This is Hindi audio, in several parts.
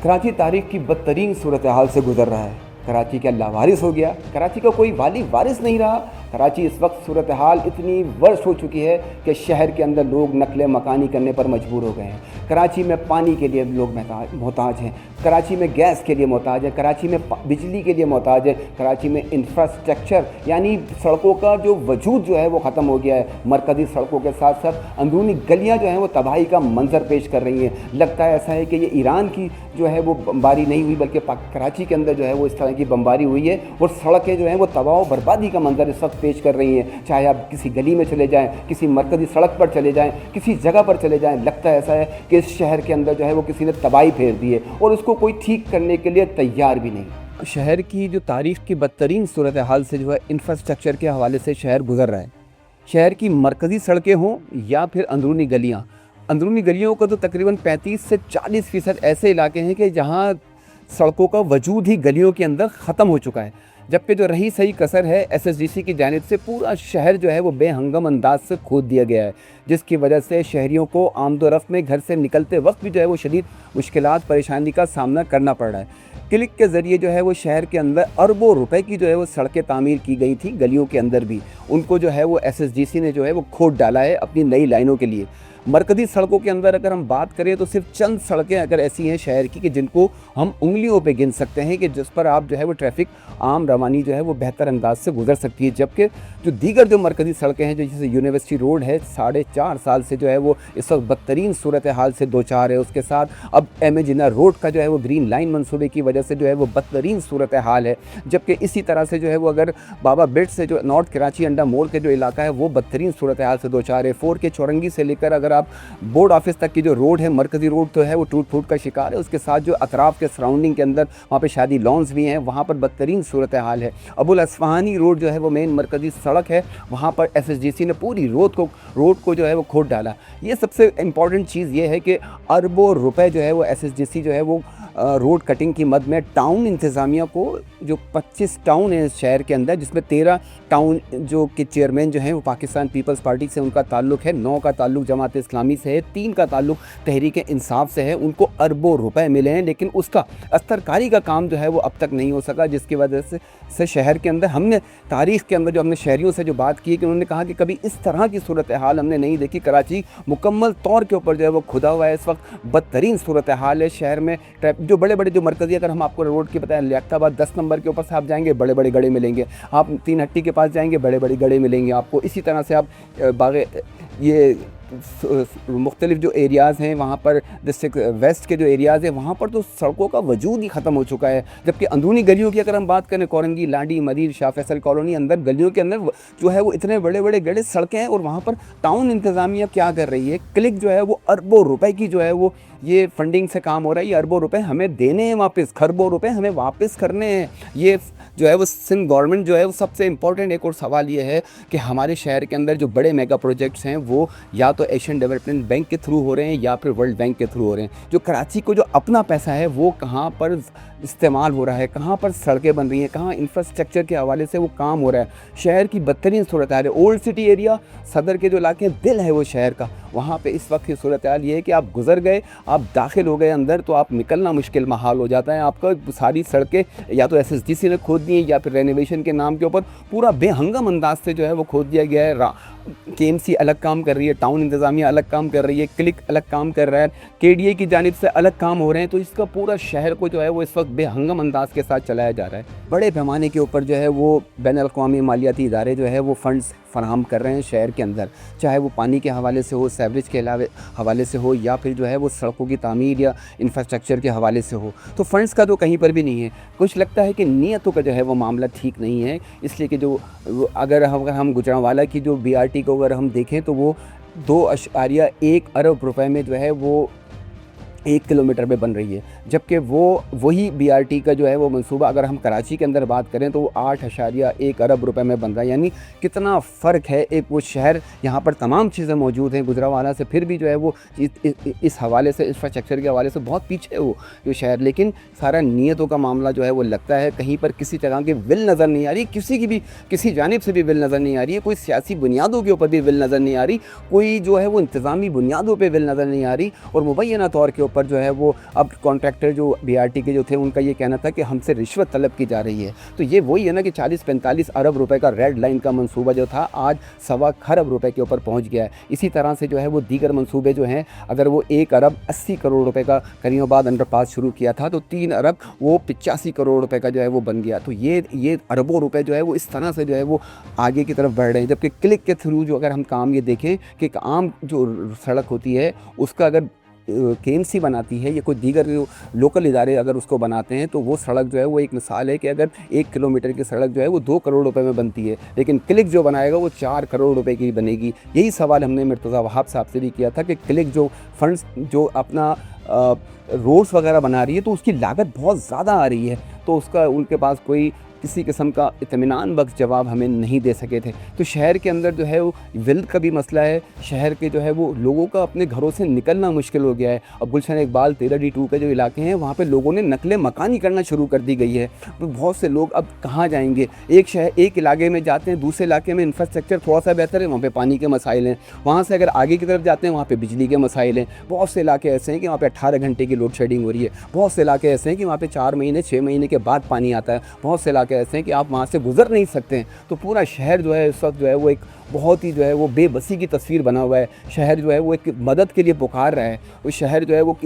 कराची तारीख की बदतरीन सूरत हाल से गुजर रहा है। कराची क्या लावारिस हो गया? कराची का कोई वाली वारिस नहीं रहा। कराची इस वक्त सूरत हाल इतनी वर्ष हो चुकी है कि शहर के अंदर लोग नकल मकानी करने पर मजबूर हो गए हैं। कराची में पानी के लिए लोग मोहताज हैं, कराची में गैस के लिए मोहताज है, कराची में बिजली के लिए मोहताज है, कराची में इंफ्रास्ट्रक्चर यानी सड़कों का जो वजूद जो है वो ख़त्म हो गया है। मरकज़ी सड़कों के साथ साथ अंदरूनी गलियाँ जो हैं वो तबाही का मंजर पेश कर रही हैं। लगता है ऐसा है कि ये ईरान की जो है वो बमबारी नहीं हुई बल्कि कराची के अंदर जो है वो इस तरह की बमबारी हुई है और सड़कें जो हैं वो तबाह बर्बादी का मंजर इस वक्त पेश कर रही हैं। चाहे आप किसी गली में चले जाएं, किसी मरकज़ी सड़क पर चले जाएं, किसी जगह पर चले जाएं, लगता है ऐसा है कि इस शहर के अंदर जो है वो किसी ने तबाही फेर दी है और उसको कोई ठीक करने के लिए तैयार भी नहीं। शहर की जो तारीख़ की बदतरीन सूरत हाल से जो है इंफ्रास्ट्रक्चर के हवाले से शहर गुजर रहा है। शहर की मरकज़ी सड़कें हों या फिर अंदरूनी गलियाँ। अंदरूनी गलियों का तो तकरीबन 35 से 40% ऐसे इलाके हैं कि जहाँ सड़कों का वजूद ही गलियों के अंदर ख़त्म हो चुका है। जबकि जो रही सही कसर है एसएसडीसी की जानिब से पूरा शहर जो है वो बेहंगम अंदाज से खोद दिया गया है, जिसकी वजह से शहरियों को आमदोरफ्त में घर से निकलते वक्त भी जो है वो शदीद मुश्किलात परेशानी का सामना करना पड़ रहा है। क्लिक के ज़रिए जो है वो शहर के अंदर अरबों रुपए की जो है वो सड़कें तामीर की गई थी। गलियों के अंदर भी उनको जो है वो एसएसडीसी ने जो है वो खोद डाला है अपनी नई लाइनों के लिए। मरकज़ी सड़कों के अंदर अगर हम बात करें तो सिर्फ चंद सड़कें अगर ऐसी हैं शहर की कि जिनको हम उंगलियों पे गिन सकते हैं कि जिस पर आप जो है वो ट्रैफिक आम रवानी जो है वो बेहतर अंदाज से गुजर सकती है। जबकि जो दीगर जो मरकज़ी सड़कें हैं, जो जैसे यूनिवर्सिटी रोड है, 4.5 साल से जो है वो इस वक्त बदतरीन सूरत हाल से दो चार है। उसके साथ अब एम ए जिन्ना रोड का जो है वो ग्रीन लाइन मनसूबे की वजह से जो है वो बदतरीन सूरत हाल है। जबकि इसी तरह से जो है वो अगर बाबा बेट से जो नॉर्थ कराची अंडा मोड़ के जो इलाका है वो बदतरीन सूरत हाल से दो चार है। 4 के चौरंगी से लेकर अगर आप बोर्ड ऑफिस तक की जो रोड है, मरकज़ी रोड तो है वो टूट फूट का शिकार है। उसके साथ जो अतराफ़ के सराउंडिंग के अंदर वहाँ पे शादी लॉन्स भी हैं, वहाँ पर बदतरीन सूरत हाल है। अबुल असफ़हानी रोड जो है वो मेन मरकज़ी सड़क है, वहाँ पर एसएसडीसी ने पूरी रोड को जो है वो खोद डाला। ये सबसे इम्पॉर्टेंट चीज़ ये है कि अरबों रुपए जो है वो एसएसडीसी जो है वो रोड कटिंग की मद में टाउन इंतज़ामिया को, जो 25 टाउन है इस शहर के अंदर, जिसमें 13 टाउन जो के चेयरमैन जो हैं वो पाकिस्तान पीपल्स पार्टी से उनका ताल्लुक़ है, 9 का ताल्लुक़ जमात इस्लामी से है, 3 का ताल्लुक़ तहरीक इंसाफ से है। उनको अरबों रुपए मिले हैं लेकिन उसका अस्तरकारी का काम जो है वो अब तक नहीं हो सका, जिसकी वजह से शहर के अंदर हमने तारीख़ के अंदर जो हमने शहरियों से जो बात की कि उन्होंने कहा कि कभी इस तरह की सूरत हाल हमने नहीं देखी। कराची मुकम्मल तौर के ऊपर जो है वो खुदा हुआ है। इस वक्त बदतरीन सूरत हाल है शहर में। जो बड़े बड़े जो मरकज़ी, अगर हम आपको रोड की बताएं, लियाकताबाद 10 नंबर के ऊपर से आप जाएंगे बड़े बड़े गड्ढे मिलेंगे, आप 3 हट्टी के पास जाएंगे बड़े बड़े गड्ढे मिलेंगे आपको। इसी तरह से आप बागे ये मुख्तलिफ जो एरियाज़ हैं वहाँ पर डिस्ट्रिक्ट वेस्ट के जो एरियाज़ हैं वहाँ पर तो सड़कों का वजूद ही ख़त्म हो चुका है। जबकि अंदरूनी गलियों की अगर हम बात करें, कोरंगी, लाडी, मदीर, शाह फैसल कॉलोनी, अंदर गलियों के अंदर जो है वो इतने बड़े बड़े गड्ढे सड़कें हैं और वहाँ पर टाउन इंतज़ामिया क्या कर रही है, क्लिक जो है वो अरबों रुपए की जो है वो ये फंडिंग से काम हो रहा है। ये अरबों रुपए हमें देने हैं वापस, खरबों रुपए हमें वापस करने हैं। ये जो है वो सिंध गवर्नमेंट जो है वो सबसे इम्पॉर्टेंट एक और सवाल ये है कि हमारे शहर के अंदर जो बड़े मेगा प्रोजेक्ट्स हैं वो या तो एशियन डेवलपमेंट बैंक के थ्रू हो रहे हैं या फिर वर्ल्ड बैंक के थ्रू हो रहे हैं। जो कराची को जो अपना पैसा है वो कहाँ पर इस्तेमाल हो रहा है, कहाँ पर सड़कें बन रही हैं, कहाँ इंफ्रास्ट्रक्चर के हवाले से वो काम हो रहा है। शहर की बदतरीन सूरत हाल है। ओल्ड सिटी एरिया, सदर के जो इलाके दिल है वो शहर का, वहाँ पे इस वक्त की सूरत हाल ये है कि आप गुजर गए, आप दाखिल हो गए अंदर तो आप निकलना मुश्किल महाल हो जाता है। आपका सारी सड़कें या तो एसएसडीसी ने खोद दी है या फिर रेनोवेशन के नाम के ऊपर पूरा बेहंगम अंदाज से जो है वो खोद दिया गया है। केएमसी अलग काम कर रही है, टाउन इंतज़ामिया अलग काम कर रही है, क्लिक अलग काम कर रहा है, केडीए की जानिब से अलग काम हो रहे हैं। तो इसका पूरा शहर को जो है वो इस वक्त बेहंगम अंदाज के साथ चलाया जा रहा है। बड़े पैमाने के ऊपर जो है वो बैनुल-अक़वामी मालियाती इदारे जो है वो फ़ंड्स फराहम कर रहे हैं शहर के अंदर, चाहे वो पानी के हवाले से हो, सीवरेज के हवाले से हो या फिर जो है वो सड़कों की तामीर या इंफ्रास्ट्रक्चर के हवाले से हो। तो फ़ंड्स का तो कहीं पर भी नहीं है। कुछ लगता है कि नीयतों का जो है वो मामला ठीक नहीं है, इसलिए कि जो अगर हम गुजरांवाला की जो बीआरटी को अगर हम देखें तो वो 2.1 अरब रुपए में जो है वो 1 किलोमीटर में बन रही है। जबकि वही बीआरटी का जो है वो मंसूबा अगर हम कराची के अंदर बात करें तो वो 8.1 अरब रुपए में बन रहा है। यानी कितना फ़र्क है। एक वो शहर, यहाँ पर तमाम चीज़ें मौजूद हैं गुजरांवाला से, फिर भी जो है वो इस हवाले से, इंफ्रास्ट्रक्चर के हवाले से बहुत पीछे है वो जो शहर। लेकिन सारा नीयतों का मामला जो है वो लगता है कहीं पर किसी तरह की विल नज़र नहीं आ रही, किसी जानिब से भी विल नज़र नहीं आ रही है। कोई सियासी बुनियादों के ऊपर भी विल नज़र नहीं आ रही, कोई जो है वो इंतज़ामी बुनियादों पर विल नज़र नहीं आ रही और मुबैना तौर के ऊपर जो है वो अब कॉन्ट्रैक्टर जो बीआरटी के जो थे उनका ये कहना था कि हमसे रिश्वत तलब की जा रही है। तो ये वही है ना कि 40-45 अरब रुपए का रेड लाइन का मंसूबा जो था आज 1.25 खरब रुपए के ऊपर पहुंच गया है। इसी तरह से जो है वो दीगर मंसूबे जो हैं, अगर वो 1 अरब 80 करोड़ रुपए का करीमाबाद अंडरपास शुरू किया था तो 3 अरब वो 85 करोड़ रुपए का जो है वो बन गया। तो ये अरबों रुपए जो है वो इस तरह से जो है वो आगे की तरफ बढ़ रहे हैं। जबकि क्लिक के थ्रू जो अगर हम काम ये देखें कि एक आम जो सड़क होती है उसका अगर केएमसी बनाती है या कोई दीगर जो लोकल इदारे अगर उसको बनाते हैं तो वो सड़क जो है वो एक मिसाल है कि अगर 1 किलोमीटर की सड़क जो है वो 2 करोड़ रुपए में बनती है, लेकिन क्लिक जो बनाएगा वो 4 करोड़ रुपए की बनेगी। यही सवाल हमने मिर्तज़ा वहाब साहब से भी किया था कि क्लिक जो फंड्स जो अपना रोड्स वगैरह बना रही है तो उसकी लागत बहुत ज़्यादा आ रही है, तो उसका उनके पास कोई किसी किस्म का इत्मीनान बख्श जवाब हमें नहीं दे सके थे। तो शहर के अंदर जो है वो वेल्थ का भी मसला है, शहर के जो है वो लोगों का अपने घरों से निकलना मुश्किल हो गया है। अब गुलशन इकबाल 13D2 के जो इलाके हैं वहाँ पे लोगों ने नकले मकानी करना शुरू कर दी गई है। तो बहुत से लोग अब कहाँ जाएंगे, एक इलाके में जाते हैं, दूसरे इलाके में इंफ्रास्ट्रक्चर थोड़ा सा बेहतर है, वहाँ पर पानी के मसाइल हैं, वहाँ से अगर आगे की तरफ जाते हैं वहाँ पर बिजली के मसाइल हैं। बहुत से इलाके ऐसे हैं कि वहाँ पर 18 घंटे की लोड शेडिंग हो रही है, बहुत से इलाके ऐसे हैं कि वहाँ पर 4 महीने 6 महीने के बाद पानी आता है, बहुत से इलाके ऐसे हैं कि आप वहाँ से गुजर नहीं सकते हैं। तो पूरा शहर जो है इस वक्त जो है वो एक बहुत ही जो है वो बेबसी की तस्वीर बना हुआ है। शहर जो है वो एक मदद के लिए पुकार रहा है, वो शहर जो है वो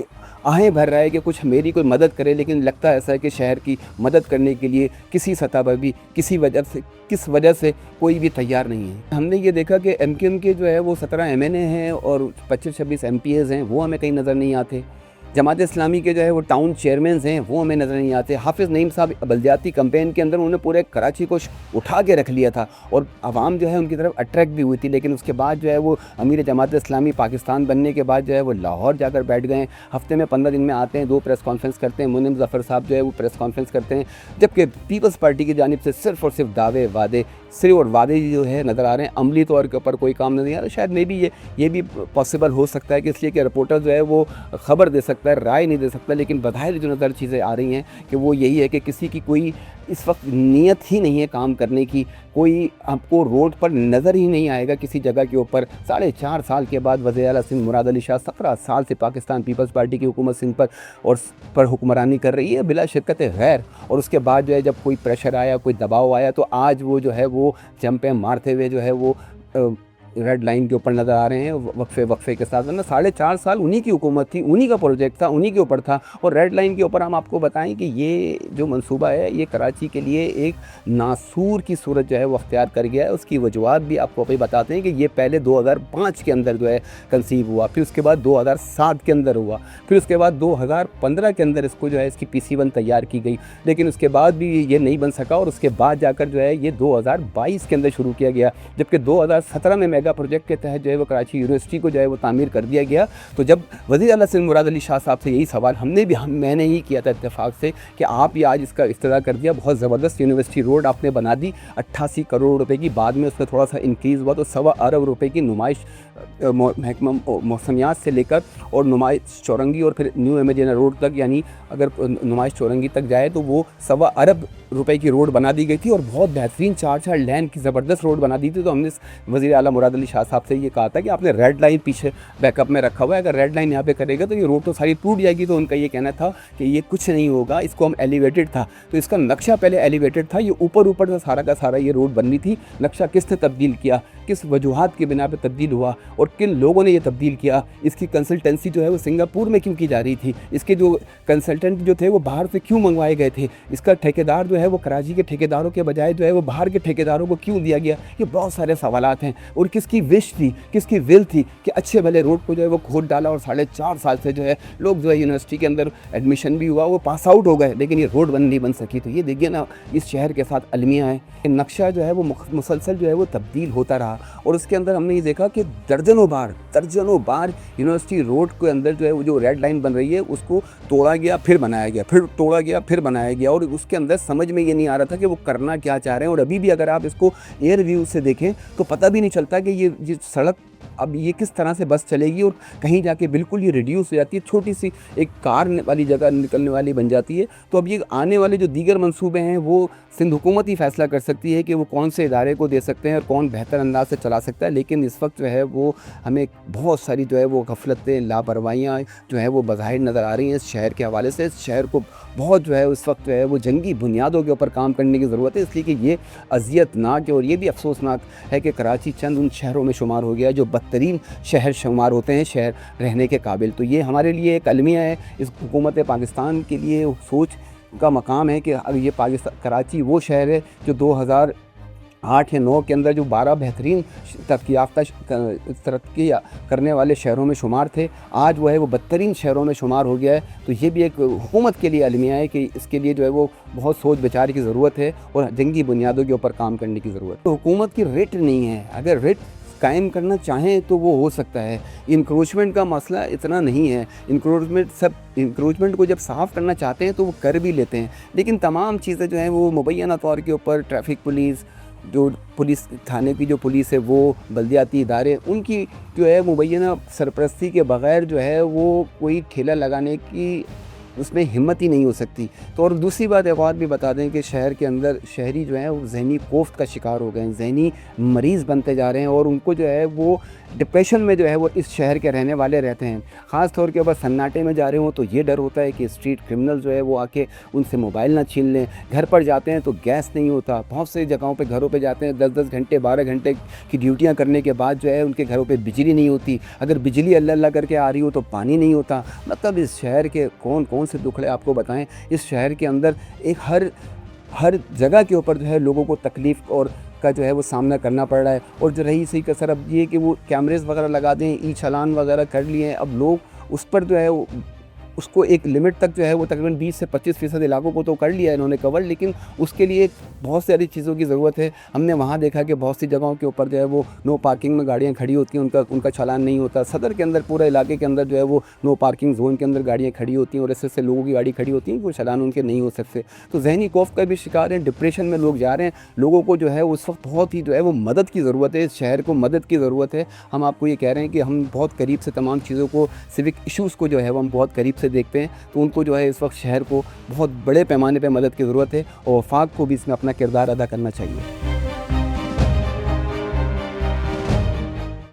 आहें भर रहा है कि कुछ मेरी कोई मदद करे, लेकिन लगता ऐसा है कि शहर की मदद करने के लिए किसी सतह पर भी किस वजह से कोई भी तैयार नहीं है। हमने ये देखा कि एमक्यूएम के जो है वो 17 एमएनए हैं और 25-26 एमपीएस हैं, वो हमें कहीं नज़र नहीं आते। जमात इस्लामी के जो है वो टाउन चेयरमैन हैं, वो हमें नज़र नहीं आते। हाफिज़ नईम साहब बल्दियाती कैंपेन के अंदर उन्होंने पूरे कराची को उठा के रख लिया था और आवाम जो है उनकी तरफ अट्रैक्ट भी हुई थी, लेकिन उसके बाद जो है वो अमीर जमात इस्लामी पाकिस्तान बनने के बाद जो है वो लाहौर जाकर बैठ गए। हफ्ते में 15 दिन में आते हैं, 2 प्रेस कॉन्फ्रेंस करते हैं, मुनीम ज़फ़र साहब जो है वो प्रेस कॉन्फ्रेंस करते हैं, जबकि पीपल्स पार्टी की जानिब से सिर्फ़ और सिर्फ दावे वादे सिर्फ और वादे जो है नज़र आ रहे हैं, अमली तौर के ऊपर कोई काम नहीं आ रहा। शायद मे भी ये भी पॉसिबल हो सकता है कि इसलिए कि रिपोर्टर जो है वो ख़बर दे सकता है, राय नहीं दे सकता, लेकिन बज़ाहिर जो नज़र चीज़ें आ रही हैं कि वो यही है कि किसी की कोई इस वक्त नीयत ही नहीं है काम करने की। कोई आपको रोड पर नज़र ही नहीं आएगा किसी जगह के ऊपर। 4.5 साल के बाद वज़ीर आला सिंध मुराद अली शाह 17 साल से पाकिस्तान पीपल्स पार्टी की हुकूमत सिंध पर हुक्मरानी कर रही है बिला शिरकत गैर, और उसके बाद जो है जब कोई प्रेशर आया, कोई दबाव आया, तो आज वो जो है वो जंपें मारते हुए जो है वो रेड लाइन के ऊपर नज़र आ रहे हैं वक्फे के साथ। वरना 4.5 साल उन्हीं की हुकूमत थी, उन्हीं का प्रोजेक्ट था, उन्हीं के ऊपर था। और रेड लाइन के ऊपर हम आपको बताएं कि ये जो मंसूबा है ये कराची के लिए एक नासूर की सूरत जो है वो अख्तियार कर गया है। उसकी वजूहत भी आपको अभी बताते हैं कि ये पहले 2005 के अंदर जो है कंसीव हुआ, फिर उसके बाद 2007 के अंदर हुआ, फिर उसके बाद 2015 के अंदर इसको जो है इसकी PC1 तैयार की गई, लेकिन उसके बाद भी ये नहीं बन सका और उसके बाद जाकर जो है ये 2022 के अंदर शुरू किया गया, जबकि 2017 में प्रोजेक्ट के तहत जो है वो कराची यूनिवर्सिटी को जो है वो तामीर कर दिया गया। तो जब वज़ीर आला सिंध मुराद अली शाह साहब से यही सवाल मैंने ही किया था इत्तेफाक से कि आप ये आज इसका इफ्तिताह कर दिया, बहुत ज़बरदस्त यूनिवर्सिटी रोड आपने बना दी 88 करोड़ रुपए की, बाद में उसमें थोड़ा सा इंक्रीज़ हुआ तो 1.25 अरब रुपए की नुमाइश महकमा मौसमियात से लेकर और नुमाइश चौरंगी और फिर न्यू एमेजिना रोड तक, यानी अगर नुमाइश चौरंगी तक जाए तो वो 1.25 अरब रुपए की रोड बना दी गई थी और बहुत बेहतरीन 4 लेन की ज़बरदस्त रोड बना दी थी। तो हमने वज़ीर आला मुराद अली शाह साहब से ये कहा था कि आपने रेड लाइन पीछे बैकअप में रखा हुआ है, अगर रेड लाइन यहाँ पे करेगा तो ये रोड तो सारी टूट जाएगी। तो उनका ये कहना था कि ये कुछ नहीं होगा, इसको हम एलिवेटेड था, तो इसका नक्शा पहले एलिवेटेड था, ये ऊपर से सारा का सारा ये रोड बननी थी। नक्शा किसने तब्दील किया, किस वजूहात की बिना पे तब्दील हुआ और किन लोगों ने ये तब्दील किया, इसकी कंसल्टेंसी जो है वो सिंगापुर में क्यों की जा रही थी, इसके जो कंसल्टेंट जो थे वो बाहर से क्यों मंगवाए गए थे, इसका ठेकेदार जो है वो कराची के ठेकेदारों के बजाय जो है वो बाहर के ठेकेदारों को क्यों दिया गया, ये बहुत सारे सवालात हैं। और किसकी विश थी, किसकी विल थी कि अच्छे भले रोड को जो है वो खोद डाला और 4.5 साल से जो है लोग जो है यूनिवर्सिटी के अंदर एडमिशन भी हुआ, वो पास आउट हो गए, लेकिन ये रोड नहीं बन सकी। तो ये देखिए ना, इस शहर के साथ अलमिया है, नक्शा जो है वो मुसलसल जो है वो तब्दील होता रहा और उसके अंदर हमने ये देखा कि दर्जनों बार यूनिवर्सिटी रोड के अंदर जो है वो जो रेड लाइन बन रही है उसको तोड़ा गया, फिर बनाया गया, फिर तोड़ा गया, फिर बनाया गया और उसके अंदर समझ में ये नहीं आ रहा था कि वो करना क्या चाह रहे हैं। और अभी भी अगर आप इसको एयर व्यू से देखें तो पता भी नहीं चलता कि ये सड़क अब ये किस तरह से बस चलेगी और कहीं जाके बिल्कुल ये रिड्यूस हो जाती है, छोटी सी एक कार वाली जगह निकलने वाली बन जाती है। तो अब ये आने वाले जो दीगर मंसूबे हैं वो सिंध हुकूमत ही फ़ैसला कर सकती है कि वो कौन से इदारे को दे सकते हैं और कौन बेहतर अंदाज से चला सकता है। लेकिन इस वक्त जो है वो हमें बहुत सारी जो है वो गफलतें, लापरवाहियाँ जो है वो बज़ाहिर नज़र आ रही हैं इस शहर के हवाले से। इस शहर को बहुत जो है उस वक्त जो है वो जंगी बुनियादों के ऊपर काम करने की ज़रूरत है, इसलिए कि ये अज़ियतनाक है और ये भी अफसोसनाक है कि कराची चंद उन शहरों में शुमार हो गया है जो बदतरीन शहर शुमार होते हैं शहर रहने के काबिल। तो ये हमारे लिए एक अलमिया है, इस हुकूमत पाकिस्तान के लिए सोच का मकाम है कि अब ये पाकिस्तान कराची वो शहर है जो 2008 या 9 के अंदर जो 12 बेहतरीन तरक्की करने वाले शहरों में शुमार थे, आज वो है वो बदतरीन शहरों में शुमार हो गया है। तो ये भी एक हुकूमत के लिए अलमिया है कि इसके लिए जो है वो बहुत सोच विचार की ज़रूरत है और जंगी बुनियादों के ऊपर काम करने की ज़रूरत है। तो हुकूमत की रेट नहीं है, अगर रेट कायम करना चाहें तो वो हो सकता है। इंक्रोचमेंट का मसला इतना नहीं है, इंक्रोचमेंट को जब साफ़ करना चाहते हैं तो वो कर भी लेते हैं, लेकिन तमाम चीज़ें जो हैं वो मुबैना तौर के ऊपर ट्रैफिक पुलिस, जो पुलिस थाने की जो पुलिस है वो, बल्दियाती इदारे, उनकी जो है मुबैना सरपरस्ती के बग़ैर जो है वो कोई ठेला लगाने की उसमें हिम्मत ही नहीं हो सकती। तो और दूसरी बात एक और भी बता दें कि शहर के अंदर शहरी जो हैं वो ज़हनी कोफ्त का शिकार हो गए हैं, ज़हनी मरीज़ बनते जा रहे हैं और उनको जो है वो डिप्रेशन में जो है वो इस शहर के रहने वाले रहते हैं। ख़ास तौर के ऊपर सन्नाटे में जा रहे हों तो ये डर होता है कि स्ट्रीट क्रिमिनल जो है वो आके उनसे मोबाइल ना छीन लें। घर पर जाते हैं तो गैस नहीं होता, बहुत सी जगहों पे घरों पे जाते हैं 10-10 घंटे 12 घंटे की ड्यूटियाँ करने के बाद जो है उनके घरों पे बिजली नहीं होती, अगर बिजली अल्लाह अल्लाह करके आ रही हो तो पानी नहीं होता। मतलब इस शहर के कौन कौन से दुखड़े आपको बताएं। इस शहर के अंदर एक हर जगह के ऊपर जो है लोगों को तकलीफ़ और का जो है वो सामना करना पड़ रहा है। और जो रही सही कसर अब ये कि वो कैमरेज़ वगैरह लगा दें, ई चालान वगैरह कर लिए हैं, अब लोग उस पर जो है उसको एक लिमिट तक जो है वो तकरीबन 20 से 25% इलाकों को तो कर लिया है इन्होंने कवर, लेकिन उसके लिए बहुत सारी चीज़ों की ज़रूरत है। हमने वहाँ देखा कि बहुत सी जगहों के ऊपर जो है वो नो पार्किंग में गाड़ियाँ खड़ी होती हैं, उनका चालान नहीं होता। सदर के अंदर पूरे इलाके के अंदर जो है वो नो पार्किंग जोन के अंदर गाड़ियाँ खड़ी होती हैं और इससे लोगों की गाड़ी खड़ी होती हैं, वो चालान उनके नहीं हो सकते। तो ज़हनी खौफ का भी शिकार हैं, डिप्रेशन में लोग जा रहे हैं। लोगों को जो है उस वक्त बहुत ही जो है वो मदद की ज़रूरत है, इस शहर को मदद की ज़रूरत है। हम आपको ये कह रहे हैं कि हम बहुत करीब से तमाम चीज़ों को, सिविक इशूज़ को जो है वो हम बहुत करीब से देखते हैं। तो उनको जो है इस वक्त शहर को बहुत बड़े पैमाने पे मदद की ज़रूरत है और वफाक को भी इसमें अपना किरदार अदा करना चाहिए।